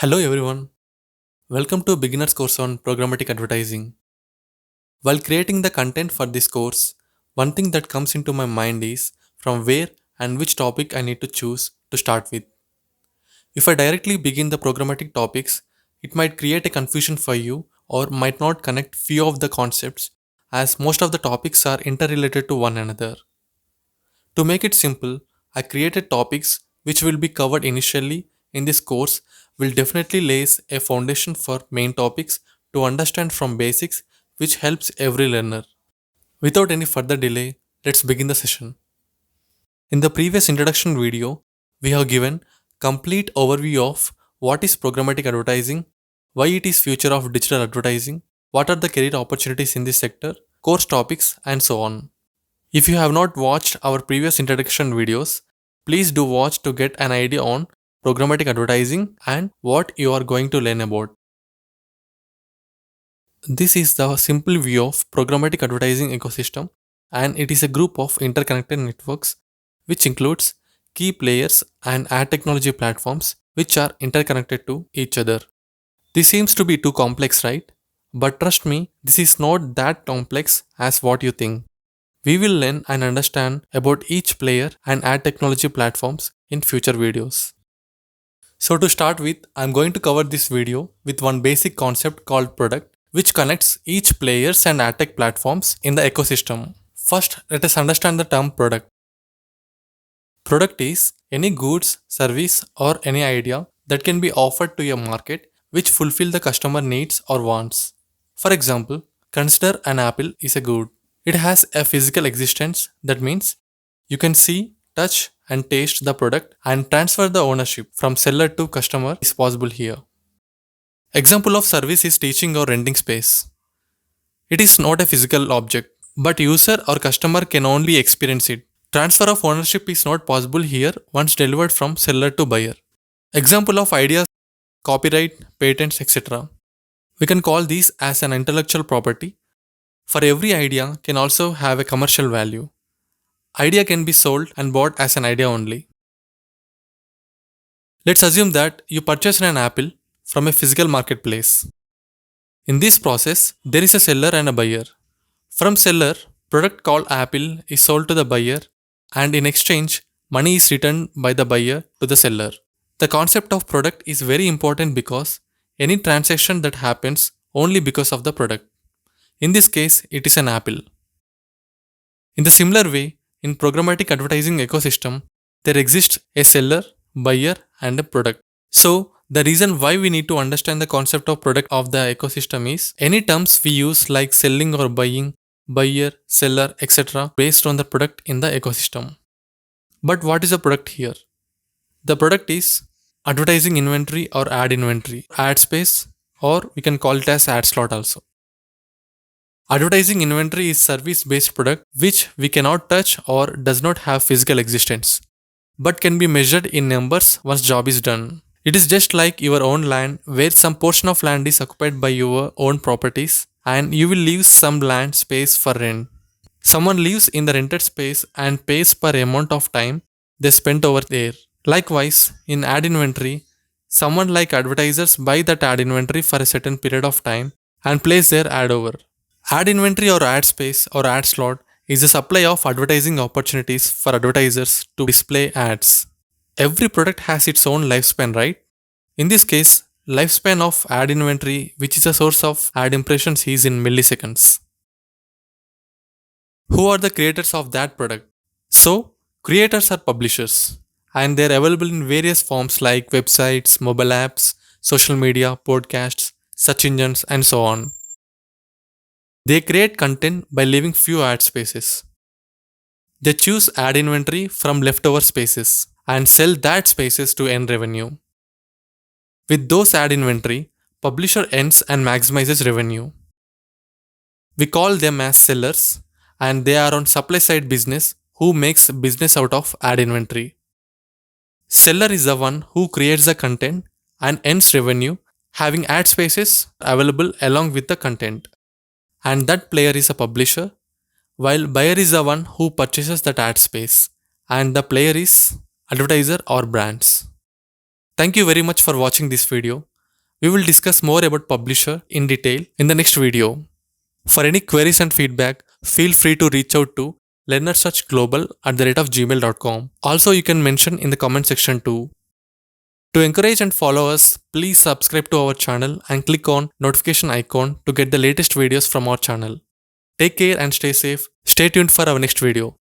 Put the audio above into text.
Hello everyone, welcome to beginner's course on programmatic advertising. While creating the content for this course, one thing that comes into my mind is from where and which topic I need to choose to start with. If I directly begin the programmatic topics, it might create a confusion for you or might not connect few of the concepts as most of the topics are interrelated to one another. To make it simple, I created topics which will be covered initially in this course will definitely lays a foundation for main topics to understand from basics which helps every learner. Without any further delay, let's begin the session. In the previous introduction video, we have given complete overview of what is programmatic advertising, why it is future of digital advertising, what are the career opportunities in this sector, course topics and so on. If you have not watched our previous introduction videos, please do watch to get an idea on programmatic advertising and what you are going to learn about. This is the simple view of programmatic advertising ecosystem, and it is a group of interconnected networks which includes key players and ad technology platforms which are interconnected to each other. This seems to be too complex, right? But trust me, this is not that complex as what you think. We will learn and understand about each player and ad technology platforms in future videos. So to start with, I'm going to cover this video with one basic concept called product, which connects each players and ad tech platforms in the ecosystem. First, let us understand the term product. Product is any goods, service or any idea that can be offered to a market which fulfill the customer needs or wants. For example, consider an apple is a good. It has a physical existence, that means you can see, touch and taste the product and transfer the ownership from seller to customer is possible here. Example of service is teaching or renting space. It is not a physical object, but user or customer can only experience it. Transfer of ownership is not possible here once delivered from seller to buyer. Example of ideas, copyright, patents, etc. We can call these as an intellectual property. For every idea can also have a commercial value. Idea can be sold and bought as an idea only. Let's assume that you purchased an apple from a physical marketplace. In this process, there is a seller and a buyer. From seller, product called apple is sold to the buyer and in exchange, money is returned by the buyer to the seller. The concept of product is very important because any transaction that happens only because of the product. In this case, it is an apple. In the similar way, in programmatic advertising ecosystem, there exists a seller, buyer and a product. So, the reason why we need to understand the concept of product of the ecosystem is any terms we use like selling or buying, buyer, seller, etc. based on the product in the ecosystem. But what is a product here? The product is advertising inventory or ad inventory, ad space, or we can call it as ad slot also. Advertising inventory is service-based product which we cannot touch or does not have physical existence, but can be measured in numbers once job is done. It is just like your own land where some portion of land is occupied by your own properties and you will leave some land space for rent. Someone lives in the rented space and pays per amount of time they spent over there. Likewise, in ad inventory, someone like advertisers buy that ad inventory for a certain period of time and place their ad over. Ad inventory or ad space or ad slot is a supply of advertising opportunities for advertisers to display ads. Every product has its own lifespan, right? In this case, lifespan of ad inventory, which is a source of ad impressions, is in milliseconds. Who are the creators of that product? So, creators are publishers and they are available in various forms like websites, mobile apps, social media, podcasts, search engines, and so on. They create content by leaving few ad spaces. They choose ad inventory from leftover spaces and sell that spaces to earn revenue. With those ad inventory, publisher earns and maximizes revenue. We call them as sellers and they are on supply side business who makes business out of ad inventory. Seller is the one who creates the content and earns revenue having ad spaces available along with the content. And that player is a publisher, while buyer is the one who purchases that ad space and the player is advertiser or brands. Thank you very much for watching this video. We will discuss more about Publisher in detail in the next video. For any queries and feedback, feel free to reach out to learnersearchglobal@gmail.com. Also, you can mention in the comment section too. To encourage and follow us, please subscribe to our channel and click on notification icon to get the latest videos from our channel. Take care and stay safe. Stay tuned for our next video.